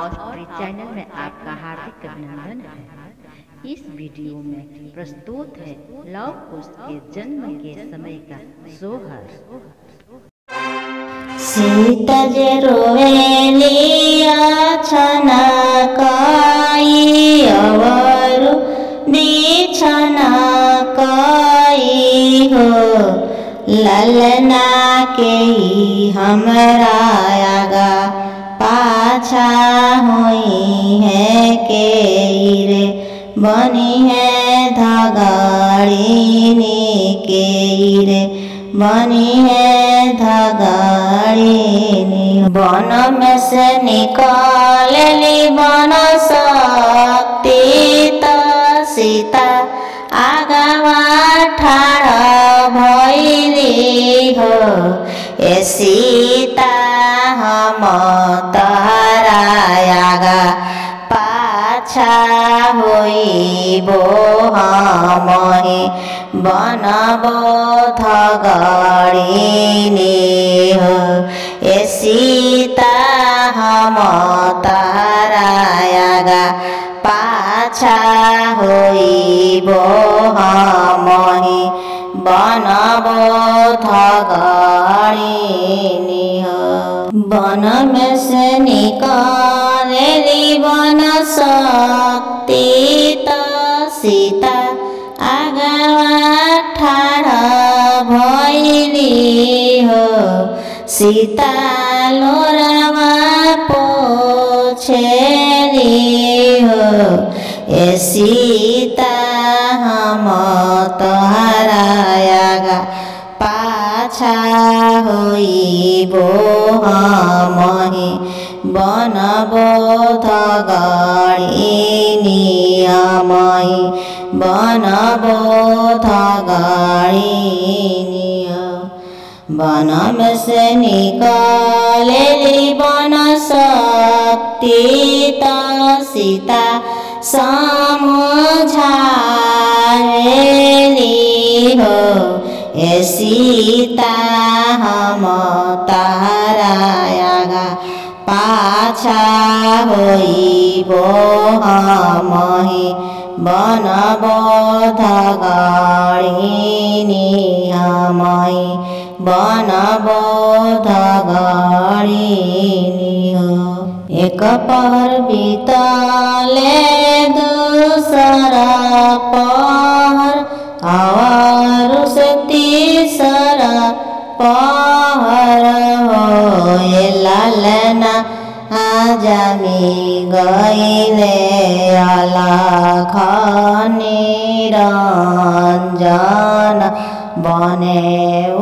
और हमारे चैनल में आपका हार्दिक अभिनंदन है। इस वीडियो में प्रस्तुत है लव कुश के जन्म के समय का सोहर। सीता जे रोवेलिया छना काई अवरु बिछना काई हो ललना के ही हमरा आगा पाछा हुई है के रे बनी है धगाड़िनी के रे बनी है धगाड़िनी। बन में से निकलली बन शक्ति त सीता आगवा ठाड़ भइली हो ए सीता हम तहरा आगा पाछा होइबो हमहि बनबो धगाड़िनी हो ए सीता हम तहरा आगा पाछा होइबो हमहि बनबो धगाड़िनी हो। बन में से निकलली बन शक्ति त सीता आगवा ठाड़ भइली हो सीता लोरावा पोछेली हो ए सीता हम तोहरा आगा पाछा होइबो हमहि बनबो धगाड़िनी हमहि बनबो धगाड़िनी। बन में से निकलली बन शक्ति त सीता समझावेली हो ए सीता हम तहरा आगा पाछा होइबो हमहि बनबो धगाड़िनी हमहि बनबो धगाड़िनी हो। एक पहर बीतले दूसरा पहर और से तीसरा पहर हो ए ललना आजामी गईले अलख निरंजन बने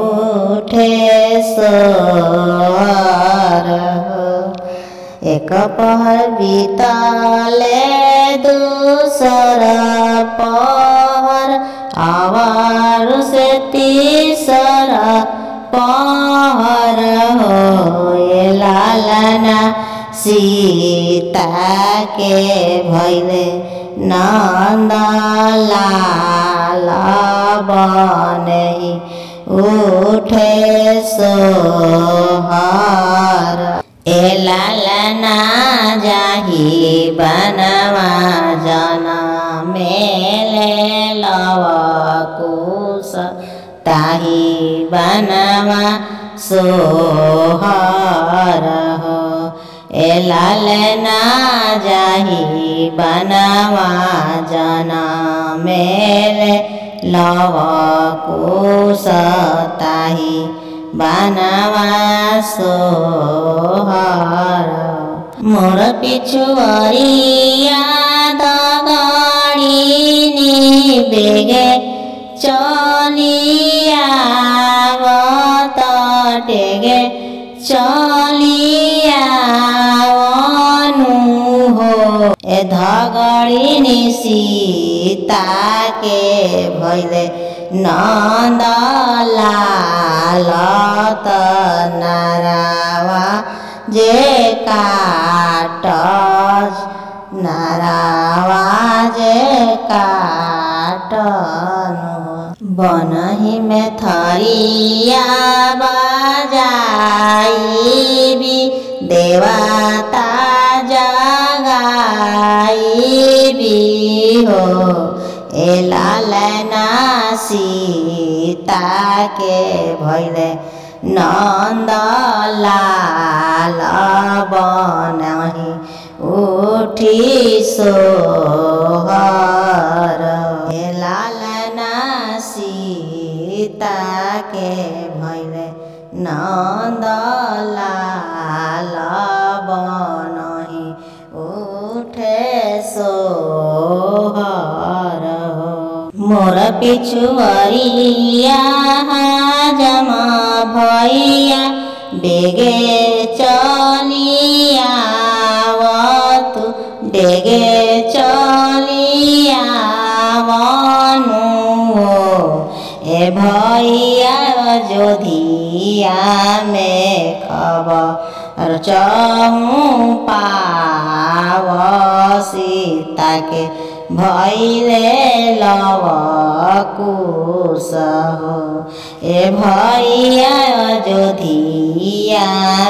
उठे सोहर एक पहर बीतले दूसरा पहर आवार से तीसरा पहर हो ए लालना सीता के भइले नंद लाल बने उठे सोहर ए लालना जाही बनवा जनमेले लव कुश ताही बनवा सोहर हो ए लालना जाही बनवा जनमेले लव कुश ताही बनवा सोहर। मोर पिछुअरिया धगाड़िनी बेगे चलिया टेगे चलिया हो ए धगाड़िनी सीता के भइले नंद लाल त नारावा जे काट नारावा जे काटन बनही में थरिया बजाई भी देवता जा देवी हो ए लालना सीता के भैले नंद लाल बनहि उठी सोहर ए लालना सीता के भैले नंद लाल बनहि उठे सोहर मोर पिछुआरिया जमा भैया बेगे चलिया तू बेगे चलिया वनु ए भैया जोधिया में खबर चहूँ पाव सीता के भैले लव कुश हो ए भैया जोधिया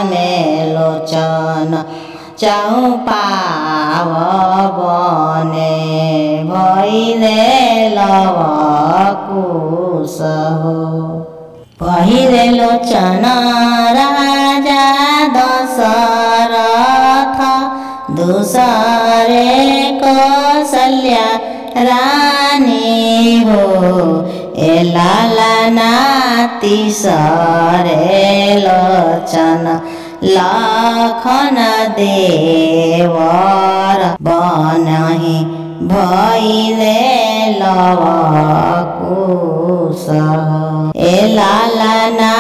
में लोचन चहूँ पाव बने भैले लव कुश हो पहिले लोचन राजा दशरथ दूसरे कौशल्या रानी हो ए लालना तीसरे लोचन लखन देवर बनहि भैले लव कुश ए लालना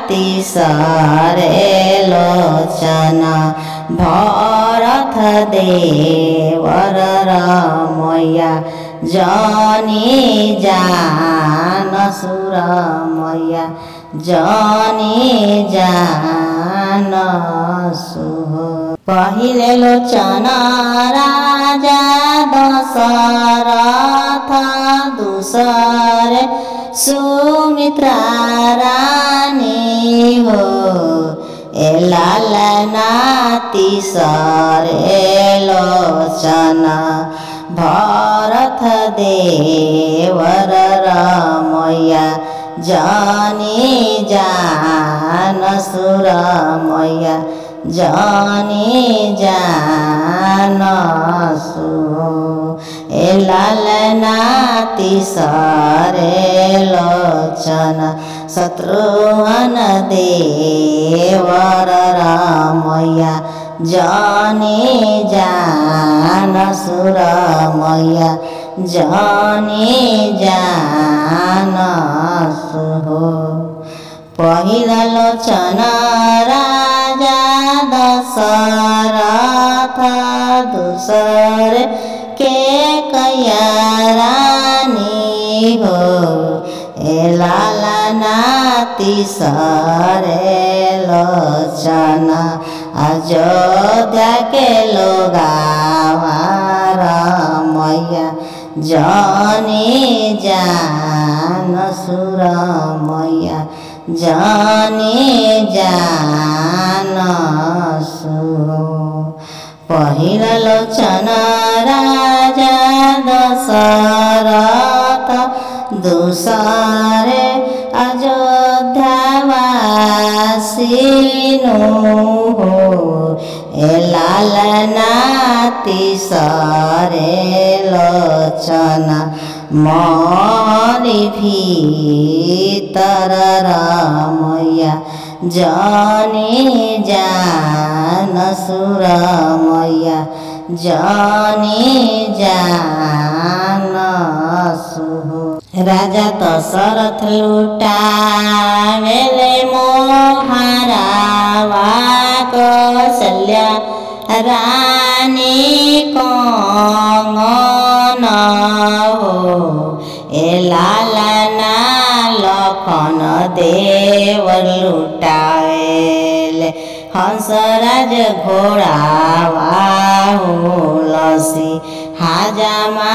तीसरे लोचन भरत देवर रमैया जनी जान सुर मैया जनी जान सुह पहिले लोचन राजा दशरथ दूसरे सुमित्रा रानी हो ए लालना तीसरे लोचन भरत देवर रमैया जनी जान सुर मैया जनी जान सुह ए लालना तीसरे लोचन शत्रुघ्न देवर रमैया जनी जान सुर मैया जनी जान सुह पहिला लोचन राजा दशरथ दूसरे के कया रानी हो ए लालना तीसरे लोचन अयोध्या के लोगावा रमैया जनी जान सुर मैया जनी जान सुह पहिला लोचन राजा दशरथ दूसरे अयोध्यावासिनु हो ए लालना तीसरे लोचन मोरी भीतर रमैया जनी जान सुर मैया जनी जान सुह राजा दशरथ लुटावेले मोहरावा कौशल्या रानी कंगन हो ए लालना लखन देवर लुटावेले हंसराज घोड़ावा हुलसी हाजामा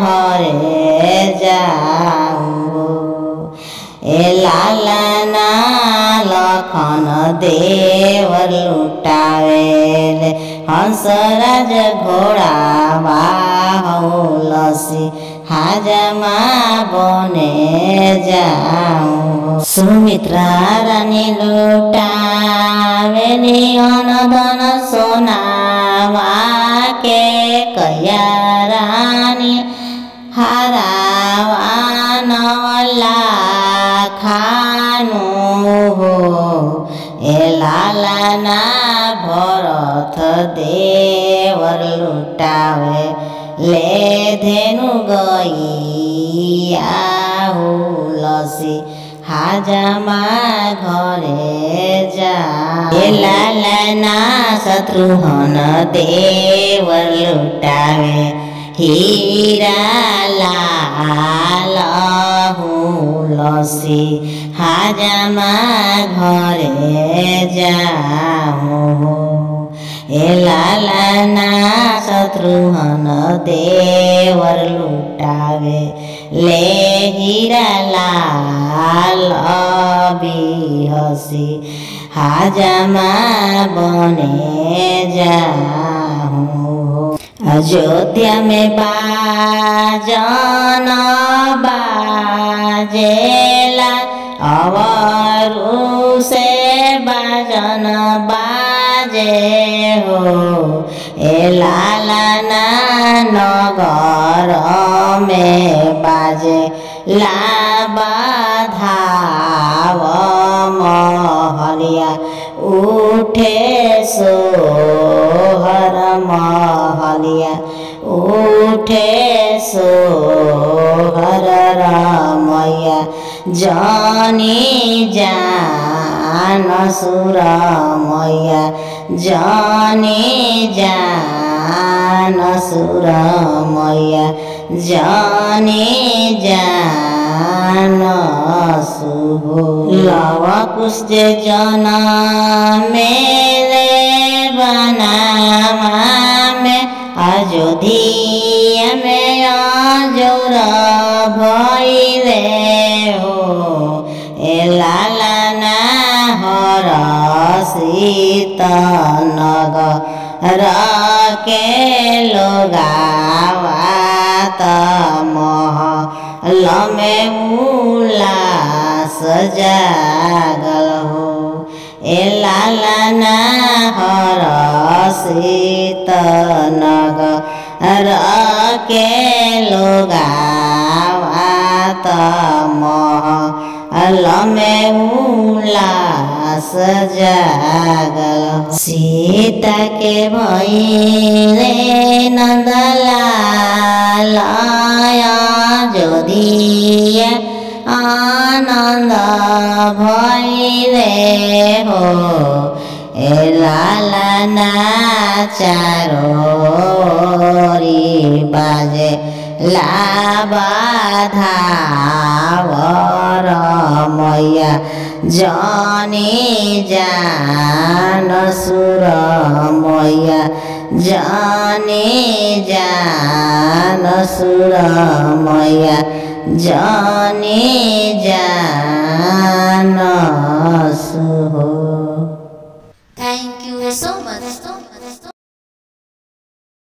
घरे जाऊ ए लालना लखन देवर लुटावेले हंसराज घोड़ावा लसी हाजमा बने जाऊँ। सुमित्रा रानी लुटावेली अनधन सोनावा के कैया रानी हारावा नवला खानु हो। ए लालना भरत देवर लुटावे ले धेनु गइया हो लसी हाजमा घरे जा। ए लालना शत्रुघ्न देवर लुटावे हीरा लाल हो लसी हाजमा घरे जाऊँ। ए लालना शत्रुघ्न देवर लुटावे ले हीरा लाल बिहसी हाजमा बने जाऊँ। अयोध्या में बाजन बाजेला अवरु से बाजन बाजे हो। ए लालना नगर में बाजे ला बाधाव महलिया उठे सोहर महलिया उठे सोहर रमैया जानी जान सुरमैया जानी जान सुरमैया जानी जान सुहो। लव कुश जन मेरे बनावा में अयोध्या में अजोर भइले हो। ए लालना हर सीता नगर के लोगावा त महल में उल्लास जागल हो। ए लालना हर सीता नगर के लोगावा त महल में उल्लास जागल। सीता के भइले नंदलाल अयोध्या आनंद भइले हो। ए लालना चारोरी बाजे ला बाधाव रमैया जानी जान सुरमैया जानी जान सुरमैया जानी जान सुहो।